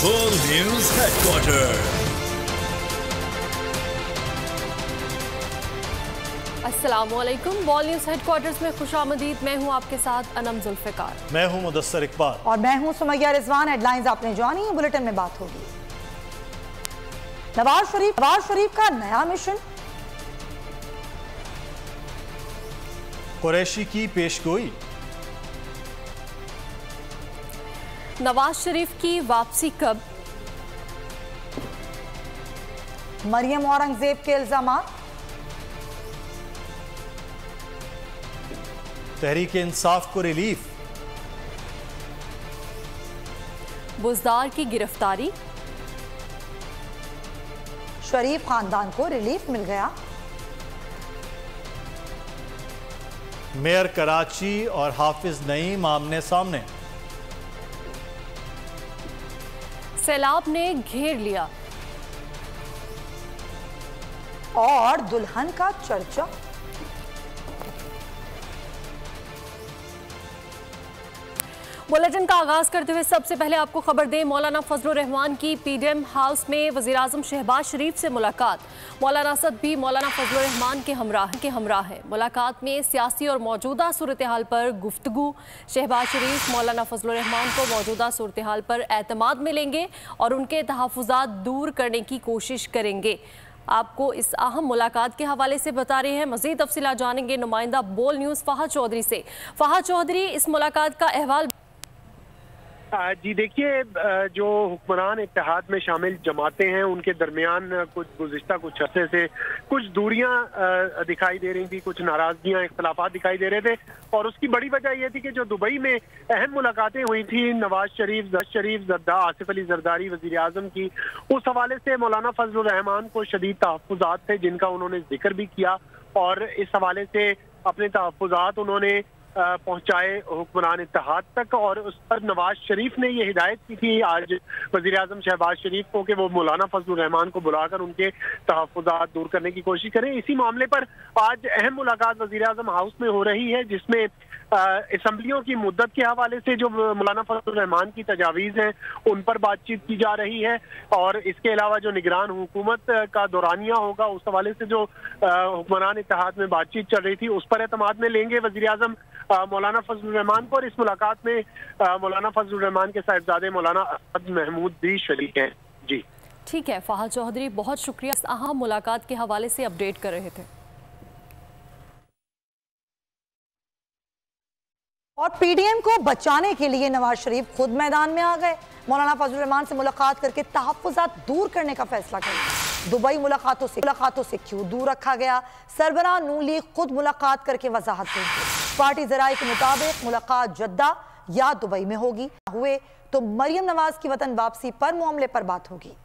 बोल news headquarter. अस्सलामुअलैकुम। Ball news headquarters में खुशामदीद। मैं हूं आपके साथ अनम जुल्फिकार। मैं हूं मुदस्सर इकबाल और मैं हूं सुमैया रिजवान। हेडलाइंस आपने जानी है, बुलेटिन में बात होगी। नवाज शरीफ का नया मिशन, कुरैशी की पेशगोई, नवाज शरीफ की वापसी कब, मरियम औरंगजेब के इल्जामात, तहरीक इंसाफ को रिलीफ, बुज़दार की गिरफ्तारी, शरीफ खानदान को रिलीफ मिल गया, मेयर कराची और हाफिज नईम आमने सामने, सैलाब ने घेर लिया, और दुल्हन का चर्चा। बुलेटिन का आगाज करते हुए सबसे पहले आपको खबर दें, मौलाना फजलुर रहमान की पीडीएम हाउस में वज़ीर-ए-आज़म शहबाज शरीफ से मुलाकात। मौलाना असद भी मौलाना फजलुर रहमान के हमरा है। मुलाकात में सियासी और मौजूदा सूरत हाल पर गुफ्तगू। शहबाज शरीफ मौलाना फजलुर रहमान को मौजूदा सूरत हाल पर एतमाद में लेंगे और उनके तहफ़्फ़ुज़ात दूर करने की कोशिश करेंगे। आपको इस अहम मुलाकात के हवाले से बता रहे हैं। मज़ीद तफ़सीलात जानेंगे नुमाइंदा बोल न्यूज़ फ़हद चौधरी से। फ़हद चौधरी, इस मुलाकात का अहवाल। जी देखिए, जो हुक्मरान इत्तेहाद में शामिल जमातें हैं उनके दरमियान गुज़िश्ता कुछ अरसे से कुछ दूरियां दिखाई दे रही थी, कुछ नाराजगियां, इख्तलाफात दिखाई दे रहे थे। और उसकी बड़ी वजह यह थी कि जो दुबई में अहम मुलाकातें हुई थी नवाज शरीफ जरदा, आसिफ अली जरदारी वज़ीर आज़म की, उस हवाले से मौलाना फजलुर रहमान को शदीद तहफ़्फ़ुज़ात थे जिनका उन्होंने जिक्र भी किया और इस हवाले से अपने तहफ़्फ़ुज़ात उन्होंने पहुंचाए हुक्मरान इत्तेहाद तक। और उस पर नवाज शरीफ ने ये हिदायत की थी आज वज़ीर आज़म शहबाज शरीफ को कि वो मौलाना फजलुर रहमान को बुलाकर उनके तहफ़्फ़ुज़ात दूर करने की कोशिश करें। इसी मामले पर आज अहम मुलाकात वज़ीर आज़म हाउस में हो रही है, जिसमें असम्बलियों की मुद्दत के हवाले से जो मौलाना फजलुर रहमान की तजावीज़ हैं उन पर बातचीत की जा रही है। और इसके अलावा जो निगरान हुकूमत का दौरानिया होगा उस हवाले से जो हुक्मरान इत्तेहाद में बातचीत चल रही थी उस पर एतमाद में लेंगे वज़ीर आज़म मौलाना फजलुर रहमान को। और इस मुलाकात में मौलाना फजलुर रहमान के साहिबजादे मौलाना असद महमूद भी शरीक हैं। जी ठीक है फ़हद चौधरी, बहुत शुक्रिया। इस अहम मुलाकात के हवाले से अपडेट कर रहे थे। और पीडीएम को बचाने के लिए नवाज शरीफ खुद मैदान में आ गए। मौलाना फजलुर रहमान से मुलाकात करके तहफ़्फ़ुज़ात दूर करने का फैसला किया। दुबई मुलाकातों से क्यों दूर रखा गया, सरबराह नून लीग खुद मुलाकात करके वजाहत देंगे। पार्टी ज़राए के मुताबिक मुलाकात जद्दा या दुबई में होगी, हुए तो मरियम नवाज की वतन वापसी पर मामले पर बात होगी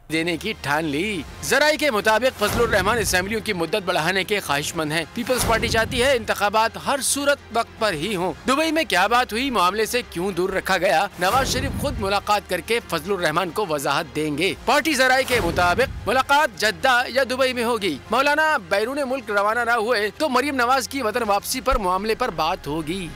देने की ठान ली। जराये के मुताबिक फजलुर रहमान असेंबलियों की मुद्दत बढ़ाने के ख्वाहिशमंद हैं। पीपल्स पार्टी चाहती है इंतखाबात हर सूरत वक्त पर ही हों। दुबई में क्या बात हुई, मामले से क्यों दूर रखा गया, नवाज शरीफ खुद मुलाकात करके फजलुर रहमान को वजाहत देंगे। पार्टी जराये के मुताबिक मुलाकात जद्दा या दुबई में होगी। मौलाना बैरून मुल्क रवाना न हुए तो मरियम नवाज की वतन वापसी पर मामले पर बात होगी।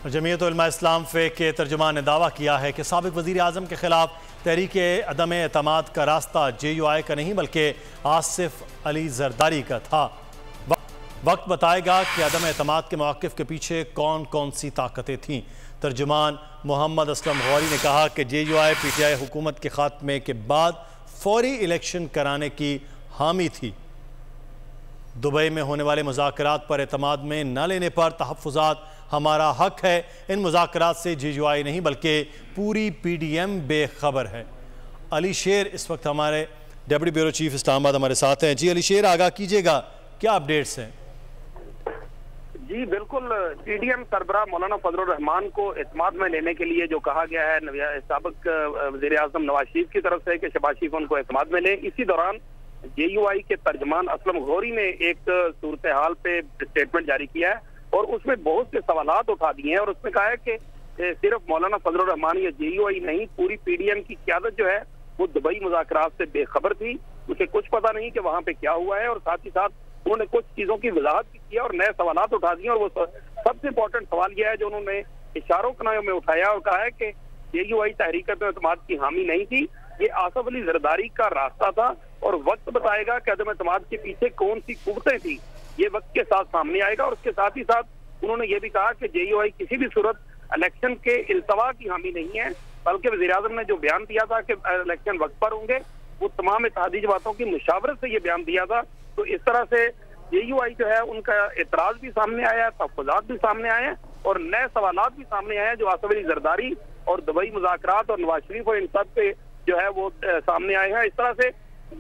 जमीयत उलमा इस्लाम फ़े के तर्जुमान ने दावा किया है कि साबिक़ वज़ीर आज़म के खिलाफ तहरीक अदम एतमाद का रास्ता JUI का नहीं बल्कि आसिफ अली जरदारी का था। वक्त बताएगा कि अदम एतमाद के मौक़िफ़ के पीछे कौन कौन सी ताकतें थीं। तर्जुमान मोहम्मद असलम गौरी ने कहा कि JUI PTI हुकूमत के ख़ात्मे के बाद फौरी इलेक्शन कराने की हामी थी। दुबई में होने वाले मुज़ाकरात पर एतमाद में न लेने पर तहफ़्फ़ुज़ात हमारा हक है। इन मुज़ाकरात से JUI नहीं बल्कि पूरी PDM बेखबर है। अली शेर इस वक्त हमारे डेप्यूटी ब्यूरो चीफ इस्लामाबाद हमारे साथ हैं। जी अली शेर, आगाह कीजिएगा, क्या अपडेट्स हैं? जी बिल्कुल, PDM सरबराह मौलाना फजलुर रहमान को एतमाद में लेने के लिए जो कहा गया है साबिक़ वज़ीर आज़म नवाज शरीफ की तरफ से कि शहबाज शरीफ उनको एतमाद में ले, इसी दौरान JUI के तर्जमान असलम गौरी ने एक सूरत हाल पे स्टेटमेंट जारी किया है और उसमें बहुत से सवालात उठा दिए हैं। और उसमें कहा है कि सिर्फ मौलाना फजलुर रहमान या JUI नहीं, पूरी PDM की क़यादत जो है वो दुबई मुज़ाकरात से बेखबर थी, उसे कुछ पता नहीं कि वहाँ पे क्या हुआ है। और साथ ही साथ उन्होंने कुछ चीज़ों की वजाहत भी की और नए सवालात उठा दिए। और वो सबसे इम्पोर्टेंट सवाल यह है जो उन्होंने इशारों में उठाया और कहा है कि JUI तहरीक-ए-एतमाद की हामी नहीं थी, ये आसिफ अली जरदारी का रास्ता था और वक्त बताएगा कि अदम-ए-एतमाद के पीछे कौन सी कुव्वतें थी, ये वक्त के साथ सामने आएगा। और उसके साथ ही साथ उन्होंने ये भी कहा कि JUI किसी भी सूरत इलेक्शन के इल्तवा की हामी नहीं है, बल्कि वज़ीर-ए-आज़म ने जो बयान दिया था कि इलेक्शन वक्त पर होंगे, वो तमाम इत्तेहादी जमातों की मुशावरत से ये बयान दिया था। तो इस तरह से JUI जो है उनका एतराज भी सामने आया है, तहफ़्फ़ुज़ात भी सामने आए हैं और नए सवालात भी सामने आए हैं जो आसिफ अली जरदारी और दुबई मुज़ाकरात और नवाज शरीफ और इन सब पे जो है वो सामने आए हैं। इस तरह से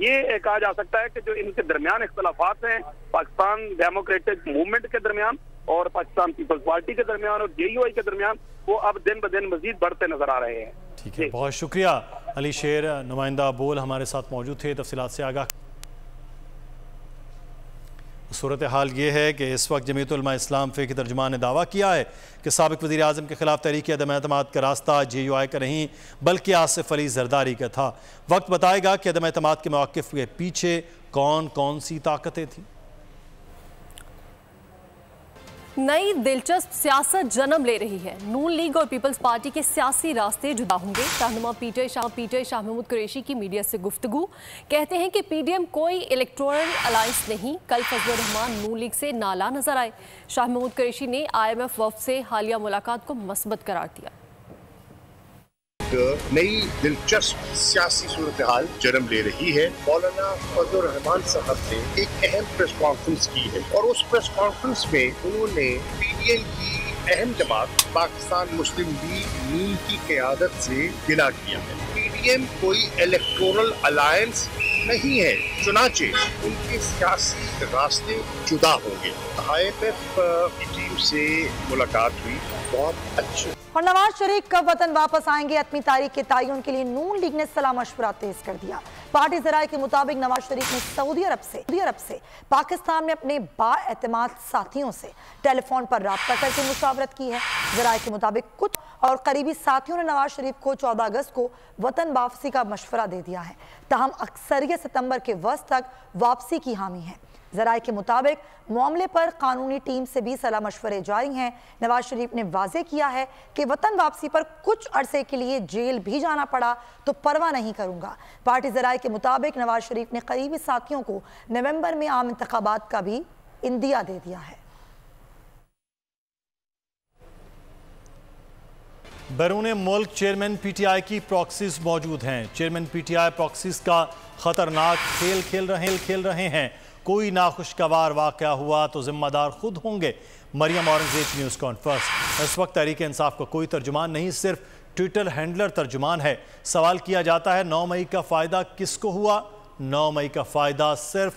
ये कहा जा सकता है कि जो इनके दरमियान इख्तलाफात हैं पाकिस्तान डेमोक्रेटिक मूवमेंट के दरमियान और पाकिस्तान पीपल्स पार्टी के दरमियान और JUI के दरमियान, वो अब दिन ब दिन मजीद बढ़ते नजर आ रहे हैं। ठीक है, बहुत शुक्रिया अली शेर, नुमाइंदा बोल हमारे साथ मौजूद थे, तफसीलात से आगाह। सूरत हाल ये है कि इस वक्त जमीयत उलमा इस्लाम फ़े के तर्जुमान ने दावा किया है कि साबिक़ वज़ीर आज़म के खिलाफ तहरीक अदम-ए-एतमाद का रास्ता JUI का नहीं बल्कि आसिफ अली जरदारी का था। वक्त बताएगा कि अदम-ए-एतमाद के मौक़िफ़ के पीछे कौन कौन सी ताकतें थीं। नई दिलचस्प सियासत जन्म ले रही है। नून लीग और पीपल्स पार्टी के सियासी रास्ते जुदा होंगे। रहनुमा पीटीआई शाह महमूद कुरैशी की मीडिया से गुफ्तगू, कहते हैं कि PDM कोई इलेक्टोरल अलायंस नहीं। कल फजलुर रहमान नून लीग से नाला नजर आए। शाह महमूद कुरैशी ने IMF वफ़द से हालिया मुलाकात को मस्बत करार दिया। नई दिलचस्प सियासी सूरत हाल जन्म ले रही है। मौलाना फजलुर रहमान साहब ने एक अहम प्रेस कॉन्फ्रेंस की है और उस प्रेस कॉन्फ्रेंस में उन्होंने PDM की अहम जमात पाकिस्तान मुस्लिम लीग नून की क़यादत से गिला किया है। PDM कोई इलेक्टोरल अलायंस नहीं है, चुनाचे उनके सियासी रास्ते जुदा होंगे। IMF की टीम से मुलाकात हुई, बहुत अच्छी। और नवाज शरीफ कब वतन वापस आएंगे, अपनी तारीख के तयन के लिए नून लीग ने सलाह मशवरा तेज कर दिया। पार्टी ज़राए के मुताबिक नवाज शरीफ ने सऊदी अरब से पाकिस्तान में अपने बाएतमाद साथियों से टेलीफोन पर राब्ता करके मुशावरत की है। ज़राए के मुताबिक कुछ और करीबी साथियों ने नवाज शरीफ को 14 अगस्त को वतन वापसी का मशवरा दे दिया है, ताहम अक्सरियत सितंबर के वस्त तक वापसी की हामी है। ज़राए के मुताबिक मामले पर कानूनी टीम से भी सलाह मशवरे जारी हैं। नवाज शरीफ ने वाज़ेह किया है कि वतन वापसी पर कुछ अरसे के लिए जेल भी जाना पड़ा तो परवाह नहीं करूंगा। पार्टी ज़राए के मुताबिक नवाज शरीफ ने करीबी साथियों को नवंबर में आम इंतखाबात का भी इंदिया दे दिया है। बैरून मुल्क चेयरमैन PTI की प्रॉक्सीज मौजूद हैं। चेयरमैन PTI प्रॉक्सीज का खतरनाक खेल खेल रहे हैं। कोई नाखुशगवार वाक़या हुआ तो जिम्मेदार खुद होंगे। Maryam Aurangzeb news conference. इस वक्त तहरीक इंसाफ का कोई तर्जुमान नहीं, सिर्फ ट्विटर हैंडलर तर्जुमान है। सवाल किया जाता है 9 मई का फ़ायदा किसको हुआ? 9 मई का फ़ायदा सिर्फ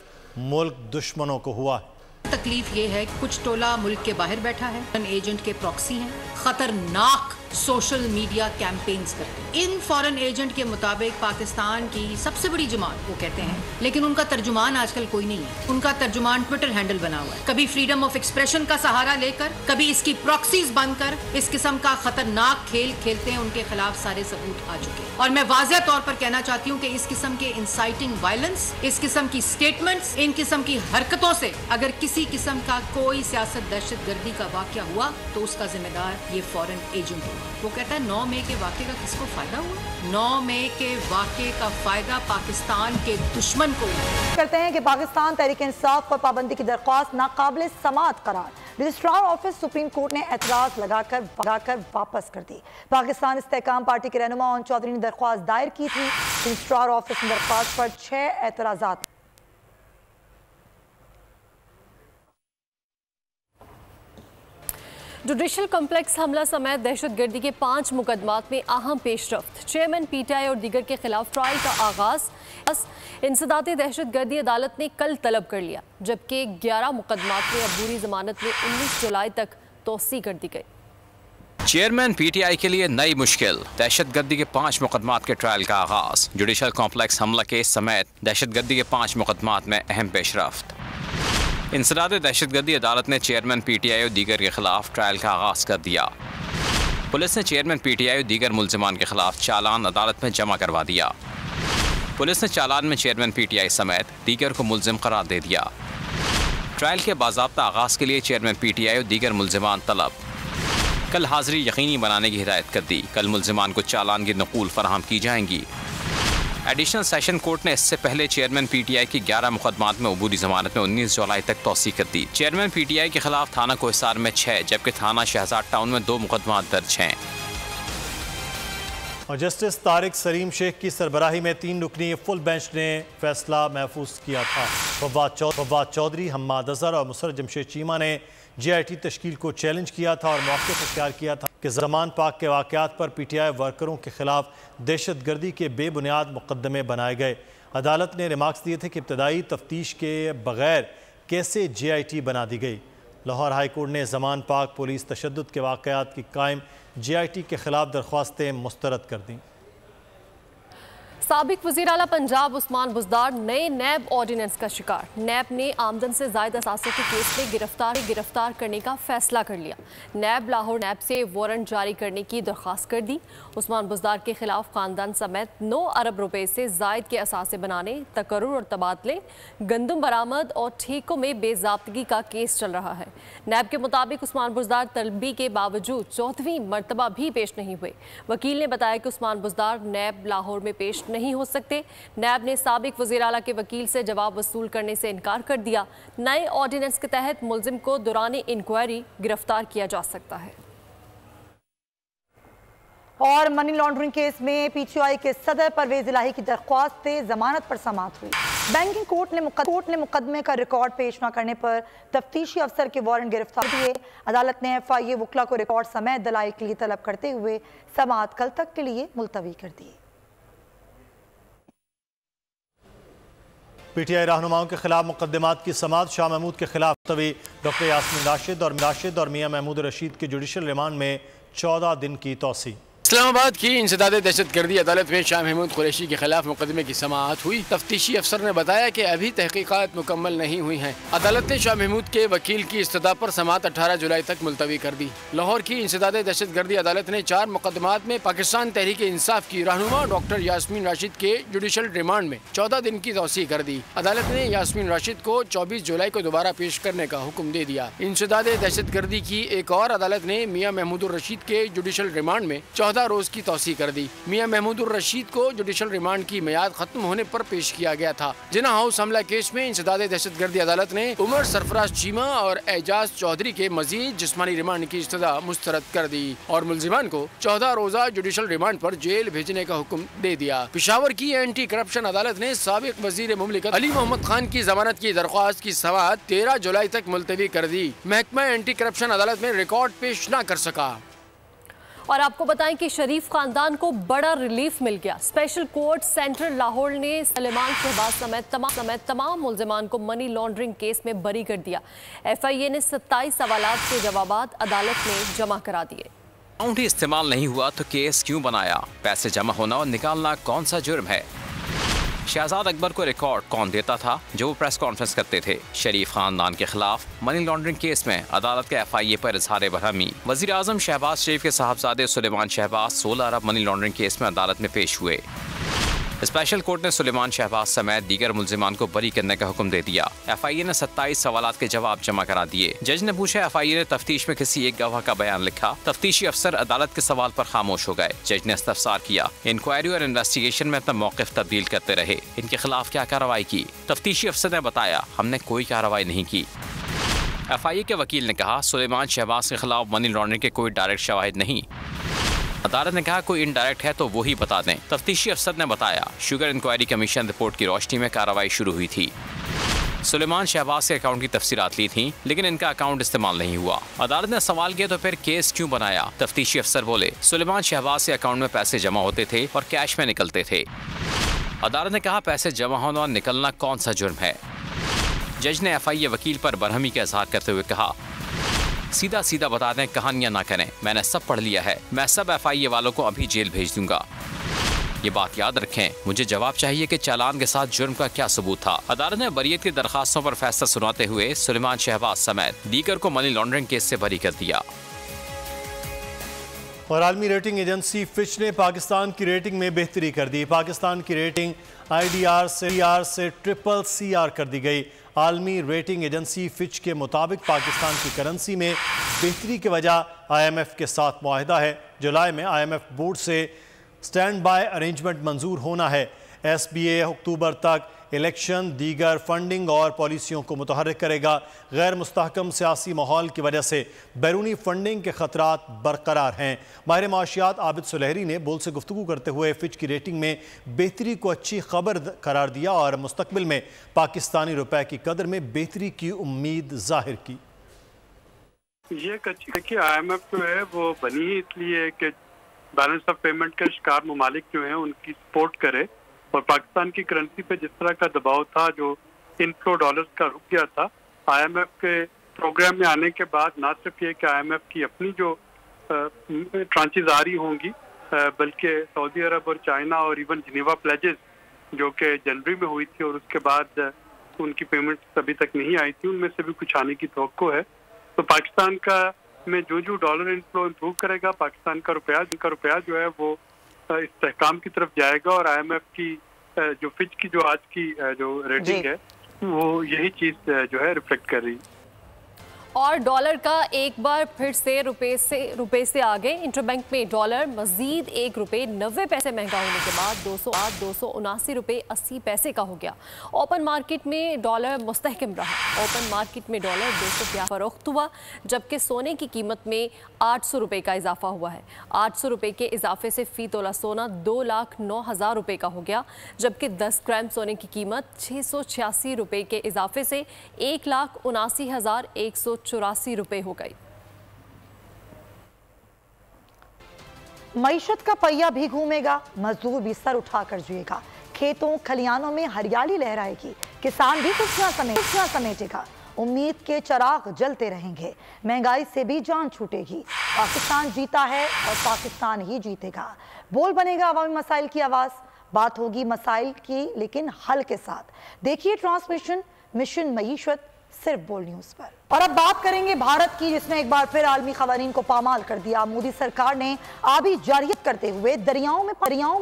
मुल्क दुश्मनों को हुआ है। तकलीफ ये है कि कुछ टोला मुल्क के बाहर बैठा है, एजेंट के प्रॉक्सी हैं, खतरनाक सोशल मीडिया कैंपेन्स करते हैं। इन फॉरेन एजेंट के मुताबिक पाकिस्तान की सबसे बड़ी जमात वो कहते हैं, लेकिन उनका तर्जुमान आजकल कोई नहीं है। उनका तर्जुमान ट्विटर हैंडल बना हुआ है। कभी फ्रीडम ऑफ एक्सप्रेशन का सहारा लेकर, कभी इसकी प्रॉक्सीज बनकर इस किस्म का खतरनाक खेल खेलते हैं। उनके खिलाफ सारे सबूत आ चुके हैं और मैं वाज़ेह तौर पर कहना चाहती हूँ कि इस किस्म के इंसाइटिंग वायलेंस, इस किस्म की स्टेटमेंट्स, इन किस्म की हरकतों से अगर किसी किस्म का कोई सियासत दहशतगर्दी का वाक़या हुआ तो उसका जिम्मेदार ये फॉरेन एजेंट हुआ। वो कहता है 9 मई के वाक़े का किसको फायदा हुआ? 9 मई के वाक़े का फायदा पाकिस्तान के दुश्मन को। कहते हैं कि पाकिस्तान तहरीक इंसाफ पर पाबंदी की दरख्वास्त नाकाबिल समाअत करार। रजिस्ट्रार ऑफिस सुप्रीम कोर्ट ने एतराज लगाकर वापस कर दी। पाकिस्तान इस्तेहकाम पार्टी के रहनुमा ओन चौधरी ने दरख्वास्त दायर की थी। रजिस्ट्रार ऑफिस ने दरख्वास्त पर 6 एतराज़ात। जुडिशल कॉम्प्लेक्स हमला समेत दहशतगर्दी के 5 मुकदमात में अहम पेशरफ्त। चेयरमैन PTI और दीगर के खिलाफ ट्रायल का आगाज इंसदाते दहशतगर्दी अदालत ने कल तलब कर लिया, जबकि 11 मुकदमात में अबूरी जमानत में 19 जुलाई तक तोसी कर दी गई। चेयरमैन PTI के लिए नई मुश्किल, दहशतगर्दी के 5 मुकदमात के ट्रायल का आगाज। जुडिशल कॉम्प्लेक्स हमला केस समेत दहशतगर्दी के 5 मुकदमात में अहम पेशरफ्त। इंसदाद दहशतगर्दी अदालत ने चेयरमैन PTI और दीगर के खिलाफ ट्रायल का आगाज कर दिया। पुलिस ने चेयरमैन PTI और दीगर मुल्जिमान के खिलाफ चालान अदालत में जमा करवा दिया। पुलिस ने चालान में चेयरमैन PTI समेत दीगर को मुल्जिम करार दे दिया। ट्रायल के बाज़ाब्ता आगाज के लिए चेयरमैन PTI और दीगर मुल्जिमान तलब। कल हाजिरी यकीनी बनाने की हिदायत कर दी। कल मुल्जिमान को चालान की नकूल फराहम की जाएंगी। एडिशनल सेशन कोर्ट ने इससे पहले चेयरमैन PTI की 11 मुकदमात में अबूरी जमानत में 19 जुलाई तक तौसी कर दी। चेयरमैन PTI के खिलाफ थाना कोहिसार में 6 जबकि थाना शहजाद टाउन में 2 मुकदमात दर्ज हैं। और जस्टिस तारिक सलीम शेख की सरबराही में 3 रुकनी फुल बेंच ने फैसला महफूज किया था। फवाद चौधरी, हम्माद अजहर और मुसर्रत जमशेद चीमा ने JIT तश्कील को चैलेंज किया था और मौक़िफ़ इख्तियार किया था कि ज़मान पाक के वाक़यात पर PTI वर्करों के खिलाफ दहशतगर्दी के बेबुनियाद मुकदमे बनाए गए। अदालत ने रिमार्क्स दिए थे कि इब्तदाई तफ्तीश के बगैर कैसे JIT बना दी गई। लाहौर हाई कोर्ट ने ज़मान पाक पुलिस तशद्दुद के वाक़यात की कायम JIT के खिलाफ दरख्वास्तें मुस्तरद कर दी। साबिक वज़ीर आला पंजाब उस्मान बुज़दार नए नैब ऑर्डिनेंस का शिकार। नैब ने आमदन से ज़ायद असासों के केस में गिरफ्तार करने का फैसला कर लिया। नैब लाहौर नैब से वारंट जारी करने की दरख्वास्त कर दी। उस्मान बुज़दार के खिलाफ खानदान समेत 9 अरब रुपए से ज़ायद के असासे बनाने, तकर्रुर और तबादले, गंदम बरामद और ठेकों में बेज़ाब्तगी का केस चल रहा है। नैब के मुताबिक उस्मान बुज़दार तलबी के बावजूद 4वीं मरतबा भी पेश नहीं हुए। वकील ने बताया कि उस्मान बुज़दार नैब लाहौर में पेश नहीं हो सकते। नैब ने साबिक वज़ीर आला के वकील से जवाब वसूल करने से इनकार कर दिया। नए ऑर्डिनेंस के तहत मुल्जिम को दौरान इंक्वायरी गिरफ्तार किया जा सकता है। और मनी लॉन्ड्रिंग केस में PTI के सदर परवेज इलाही की दरख्वास्त से जमानत पर समाअत हुई। बैंकिंग कोर्ट ने मुकदमे का रिकॉर्ड पेश न करने पर तफ्तीशी अफसर के वारंट गिरफ्तार दिए। अदालत ने FIA वकला को रिकॉर्ड समेत दलाइल के लिए तलब करते हुए समाअत कल तक के लिए मुलतवी कर दी। PTI रहनुमाओं के खिलाफ मुकदमात की समाअत। शाह महमूद के खिलाफ तवी डॉक्टर यास्मीन राशिद और मियां महमूद रशीद के जुडिशल रिमांड में 14 दिन की तौसी। इस्लामाबाद की इंसदाद दहशतगर्दी अदालत में शाह महमूद कुरैशी के खिलाफ मुकदमे की समाअत हुई। तफ्तीशी अफसर ने बताया कि अभी तहकीकात मुकम्मल नहीं हुई हैं। अदालत ने शाह महमूद के वकील की इस्तदा पर समाअत 18 जुलाई तक मुलतवी कर दी। लाहौर की इंसदाद दहशतगर्दी अदालत ने 4 मुकदमात में पाकिस्तान तहरीक इंसाफ की रहनुमा डॉक्टर यास्मीन राशिद के जुडिशल रिमांड में 14 दिन की तौसी कर दी। अदालत ने यास्मीन राशिद को 24 जुलाई को दोबारा पेश करने का हुक्म दे दिया। इंसदाद दहशतगर्दी की एक और अदालत ने मियां महमूद रशीद के जुडिशल रिमांड में 14 रोज की तौसी कर दी। मियां महमूद रशीद को जुडिशल रिमांड की मियाद खत्म होने पर पेश किया गया था। जिना हाउस हमला केस में इंसदाद दहशतगर्दी अदालत ने उमर सरफराज चीमा और एजाज चौधरी के मजीद जिस्मानी रिमांड की इस्तदा मुस्तरद कर दी और मुल्जिमान को 14 रोजा जुडिशल रिमांड पर जेल भेजने का हुक्म दे दिया। पेशावर की एंटी करप्शन अदालत ने साबिक वजीर मुमलिकत अली मोहम्मद खान की जमानत की दरख्वास्त की समाअत 13 जुलाई तक मुलतवी कर दी। महकमा एंटी करप्शन अदालत में रिकॉर्ड पेश न कर सका। और आपको बताएं कि शरीफ खानदान को बड़ा रिलीफ मिल गया। स्पेशल कोर्ट सेंट्रल लाहौर ने सलेमान शहबाज समेत तमाम मुल्जिमान को मनी लॉन्ड्रिंग केस में बरी कर दिया। FIA ने 27 सवालात के जवाबात अदालत में जमा करा दिए। अकाउंट ही इस्तेमाल नहीं हुआ तो केस क्यों बनाया? पैसे जमा होना और निकालना कौन सा जुर्म है? शहजाद अकबर को रिकॉर्ड कौन देता था जो वो प्रेस कॉन्फ्रेंस करते थे? शरीफ खानदान के खिलाफ मनी लॉन्ड्रिंग केस में अदालत के FIA पर इजहार बरहमी। वज़ीर आज़म शहबाज शरीफ के साहबजादे सुलेमान शहबाज 16 अरब मनी लॉन्ड्रिंग केस में अदालत में पेश हुए। स्पेशल कोर्ट ने सुलेमान शहबाज समेत दीगर मुल्जिमान को बरी करने का हुक्म दे दिया। FIA ने 27 सवालात के जवाब जमा करा दिए। जज ने पूछा FIA ने तफ्तीश में किसी एक गवाह का बयान लिखा। तफ्तीशी अफसर अदालत के सवाल पर खामोश हो गए। जज ने इस्तफसार किया। इंक्वायरी और इन्वेस्टिगेशन में अपना मौक़िफ़ तब्दील करते रहे। इनके खिलाफ क्या कार्रवाई की? तफ्तीशी अफसर ने बताया, हमने कोई कार्रवाई नहीं की। FIA के वकील ने कहा, सुलेमान शहबाज के खिलाफ मनी लॉन्ड्रिंग के कोई डायरेक्ट शवाहिद नहीं। अदालत ने कहा, कोई इनडायरेक्ट है तो वही बता दें। तफ्तीशी अफसर ने बताया, शुगर इंक्वायरी कमीशन रिपोर्ट की रोशनी में कार्रवाई शुरू हुई थी। सुलेमान शहबाज के अकाउंट की तफसीलात ली थी लेकिन इनका अकाउंट इस्तेमाल नहीं हुआ। अदालत ने सवाल किया तो फिर केस क्यों बनाया? तफ्तीशी अफसर बोले, सुलेमान शहबाज के अकाउंट में पैसे जमा होते थे और कैश में निकलते थे। अदालत ने कहा, पैसे जमा होना और निकलना कौन सा जुर्म है? जज ने FIA वकील पर बरहमी का इजहार करते हुए कहा, सीधा सीधा बता दें, कहानियां ना करें। मैंने सब पढ़ लिया है। मैं सब FIA वालों को अभी जेल भेज दूंगा। ये बात याद रखें, मुझे जवाब चाहिए कि चालान के साथ जुर्म का क्या सबूत था। अदालत ने बरीयत की दरखास्तों पर फैसला सुनाते हुए सुलेमान शहबाज समेत दीगर को मनी लॉन्ड्रिंग केस से बरी कर दिया। और आलमी रेटिंग एजेंसी फिच ने पाकिस्तान की रेटिंग में बेहतरी कर दी। पाकिस्तान की रेटिंग IDR से CCC कर दी गई। आलमी रेटिंग एजेंसी फिच के मुताबिक पाकिस्तान की करेंसी में बेहतरी की वजह IMF के साथ मुआहदा है। जुलाई में IMF बोर्ड से स्टैंड बाय अरेंजमेंट मंजूर होना है। SBA अक्टूबर तक इलेक्शन, दीगर फंडिंग और पॉलिसियों को मुतहर्रिक करेगा। गैर मुस्तहकम सियासी माहौल की वजह से बैरूनी फंडिंग के खतरात बरकरार हैं। माहिर माशियात आबिद सुलहरी ने बोल से गुफ्तगू करते हुए फिच की रेटिंग में बेहतरी को अच्छी खबर करार दिया और मुस्तकबिल में पाकिस्तानी रुपए की कदर में बेहतरी की उम्मीद जाहिर की। ये देखिए, IMF जो है वो बनी ही इसलिए कि बैलेंस ऑफ पेमेंट के शिकार ममालिक जो हैं उनकी सपोर्ट करे, और पाकिस्तान की करेंसी पे जिस तरह का दबाव था, जो इनफ्लो डॉलर्स का रुक गया था, IMF के प्रोग्राम में आने के बाद न सिर्फ ये कि IMF की अपनी जो ट्रांचेज आ रही होंगी, बल्कि सऊदी अरब और चाइना और इवन जिनेवा प्लेजेस जो कि जनवरी में हुई थी और उसके बाद उनकी पेमेंट्स अभी तक नहीं आई थी, उनमें से भी कुछ आने की तवक्को है। तो पाकिस्तान का में जो डॉलर इनफ्लो इम्प्रूव करेगा, पाकिस्तान का रुपया जो है वो इस्तेहकाम की तरफ जाएगा, और IMF की जो फिच की जो आज की जो रेटिंग है वो यही चीज जो है रिफ्लेक्ट कर रही है। और डॉलर का एक बार फिर से रुपए से आगे। इंटरबैंक में डॉलर मजीद ₹1.90 महंगा होने के बाद 279 रुपये 80 पैसे का हो गया। ओपन मार्केट में डॉलर मुस्तहकम रहा। ओपन मार्केट में डॉलर 200 फरोख्त हुआ, जबकि सोने की कीमत में 800 रुपये का इजाफा हुआ है। 800 रुपये के इजाफे से फी तोला सोना 2,09,000 रुपये का हो गया, जबकि 10 ग्राम सोने की कीमत 686 रुपये के इजाफे से 1,79,184 रुपये हो गई। मईशत का पहिया भी घूमेगा, मजदूर भी सर उठाकर जिएगा। खेतों खलियानों में हरियाली लहराएगी, किसान भी खुशियां समेटेगा। उम्मीद के चिराग जलते रहेंगे, महंगाई से भी जान छूटेगी। पाकिस्तान जीता है और पाकिस्तान ही जीतेगा। बोल बनेगा अवामी मसाइल की आवाज। बात होगी मसाइल की, लेकिन हल के साथ। देखिए ट्रांसमिशन मिशन मईशत सिर्फ बोल न्यूज पर। और अब बात करेंगे भारत की, जिसने एक बार फिर आलमी खवानीन को पामाल कर दिया। मोदी सरकार ने आबी जारियत करते हुए दरियाओं में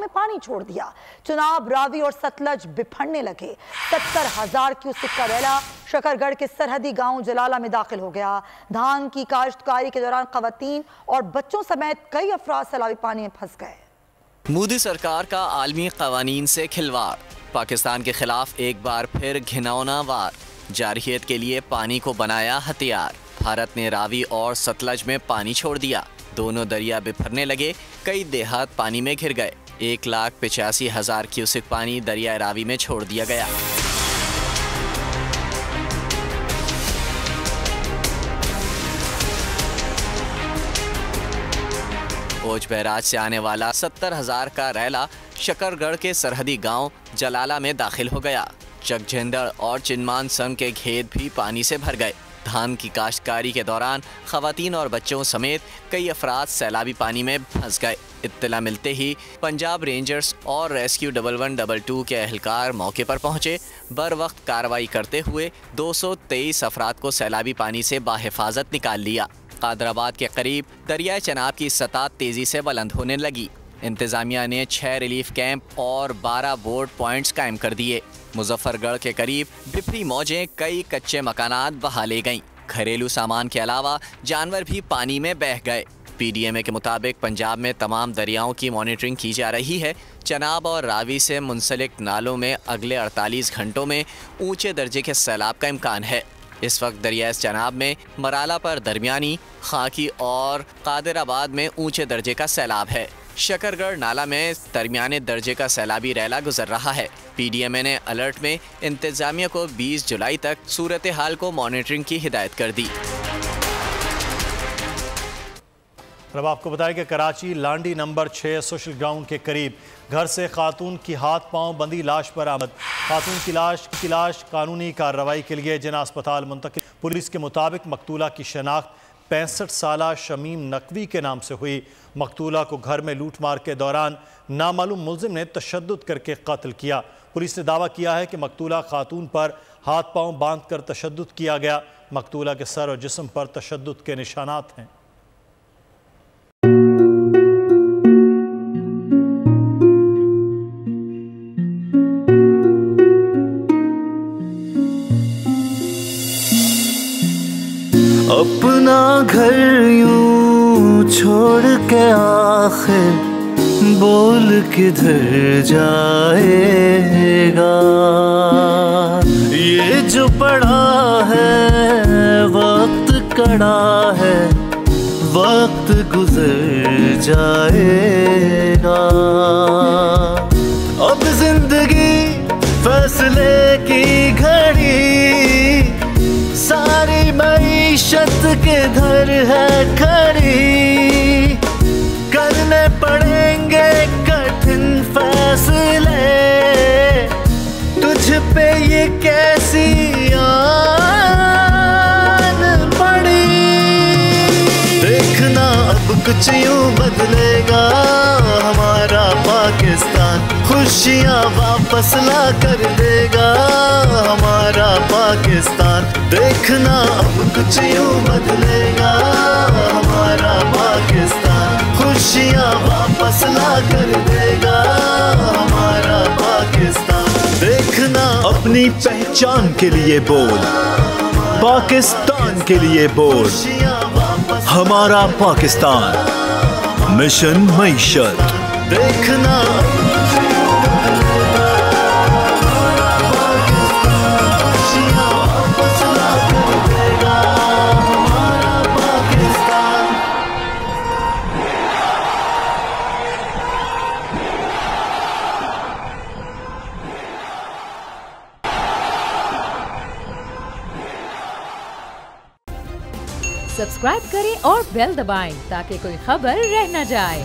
पानी छोड़ दिया। चुनाव, रावी और सतलज बिफरने लगे। 70,000 क्यूसेक का रैला शकरगढ़ के सरहदी गांव जलाला में दाखिल हो गया। धान की काश्तकारी के दौरान खवातीन और बच्चों समेत कई अफराद सैलाबी पानी में फंस गए। मोदी सरकार का आलमी कवानीन से खिलवाड़, पाकिस्तान के खिलाफ एक बार फिर घिनौना वार। जारहियत के लिए पानी को बनाया हथियार। भारत ने रावी और सतलज में पानी छोड़ दिया। दोनों दरिया बिफरने लगे, कई देहात पानी में घिर गए। 1,85,000 क्यूसेक पानी दरिया रावी में छोड़ दिया गया। ओज बैराज से आने वाला 70,000 का रैला शकरगढ़ के सरहदी गांव जलाला में दाखिल हो गया। चकझेंदड़ और चिनमान संग के खेत भी पानी से भर गए। धान की काश्तकारी के दौरान खवातीन और बच्चों समेत कई अफराद सैलाबी पानी में फंस गए। इत्तला मिलते ही पंजाब रेंजर्स और रेस्क्यू 1112 के एहलकार मौके पर पहुंचे। बर वक्त कार्रवाई करते हुए 223 अफराद को सैलाबी पानी से बाहिफाजत निकाल लिया। कादराबाद के करीब दरियाए चनाब की सतह तेजी से बुलंद होने लगी। इंतजामिया ने 6 रिलीफ कैंप और 12 बोर्ड पॉइंट्स कायम कर दिए। मुजफ्फरगढ़ के करीब बिफरी मौजें कई कच्चे मकानात बहा ले गईं। घरेलू सामान के अलावा जानवर भी पानी में बह गए। PDMA के मुताबिक पंजाब में तमाम दरियाओं की मॉनिटरिंग की जा रही है। चनाब और रावी से मुंसलिक नालों में अगले 48 घंटों में ऊंचे दर्जे के सैलाब का इम्कान है। इस वक्त दरियाए चनाब में मराला पर दरमियानी, खाकी और कादिराबाद में ऊंचे दर्जे का सैलाब है। शकरगढ़ नाला में दरमियाने दर्जे का सैलाबी रैला गुजर रहा है। PDMA ने अलर्ट में इंतजामिया को 20 जुलाई तक सूरत हाल को मॉनिटरिंग की हिदायत कर दी। अब आपको बताया कि Karachi Landhi number 6 social ground के करीब घर से खातून की हाथ पांव बंधी लाश बरामद। खातून की लाश कानूनी कार्रवाई के लिए जिना अस्पताल मुंतकिल। पुलिस के मुताबिक मकतूला की शनाख्त 65 साला शमीम नकवी के नाम से हुई। मकतूला को घर में लूटमार के दौरान नामालूम मुलजिम ने तशद्दुद करके कत्ल किया। पुलिस ने दावा किया है कि मकतूला खातून पर हाथ पांव बांध कर तशद्दुद किया गया। मकतूला के सर और जिस्म पर तशद्दुद के निशानात हैं। घर यूं छोड़ के आखिर बोल किधर जाएगा। ये जो पड़ा है वक्त कड़ा है, वक्त गुजर जाएगा। अब जिंदगी फैसले की घड़ी, सारी मईशत किधर है खड़ी। करने पड़ेंगे कठिन फैसले, तुझ पे ये कैसी आन पड़ी। देखना अब कुछ यूं बदलेगा हमारा पाकिस्तान, खुशियाँ वापस ला कर देगा हमारा पाकिस्तान। देखना अब कुछ यूं बदलेगा हमारा पाकिस्तान, खुशियाँ वापस ला कर देगा हमारा पाकिस्तान। देखना अपनी पहचान के लिए बोल, पाकिस्तान के लिए बोल, हमारा पाकिस्तान मिशन मईशत। देखना सब्सक्राइब करें और बेल दबाएं ताकि कोई खबर रह न जाए।